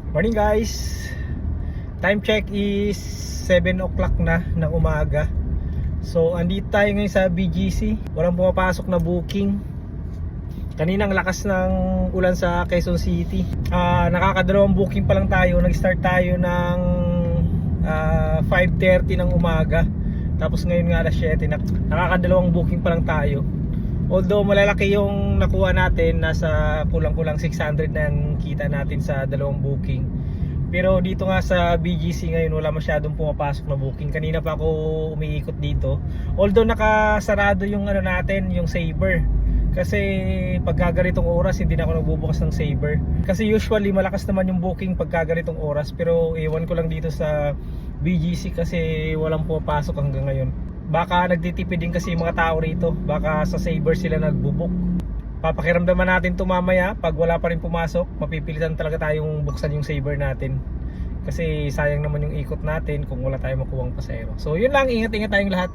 Morning guys. Time check is 7 o'clock na ng umaga. So andito tayo ngayon sa BGC. Walang pumapasok na booking. Kaninang lakas ng ulan sa Quezon City. Nakakadalawang booking pa lang tayo. Nag-start tayo ng 5:30 ng umaga. Tapos ngayon nga alas 7 na. Nakakadalawang booking pa lang tayo. Although malalaki yung nakuha natin, nasa kulang-kulang 600 na ang kita natin sa dalawang booking. Pero dito nga sa BGC ngayon wala masyadong pumapasok na booking. Kanina pa ako umiikot dito. Although nakasarado yung natin, yung Saver. Kasi pagka ganitong oras hindi na ako nagbubukas ng Saver. Kasi usually malakas naman yung booking pagka ganitong oras. Pero ewan ko lang dito sa BGC kasi walang pumapasok hanggang ngayon. Baka nagtitipid din kasi yung mga tao rito. Baka sa Saver sila nagbubuk. Papakiramdaman natin ito mamaya. Pag wala pa rin pumasok, mapipilitan talaga tayong buksan yung Saver natin. Kasi sayang naman yung ikot natin kung wala tayong makuhang pasahero. So yun lang, ingat-ingat tayong lahat.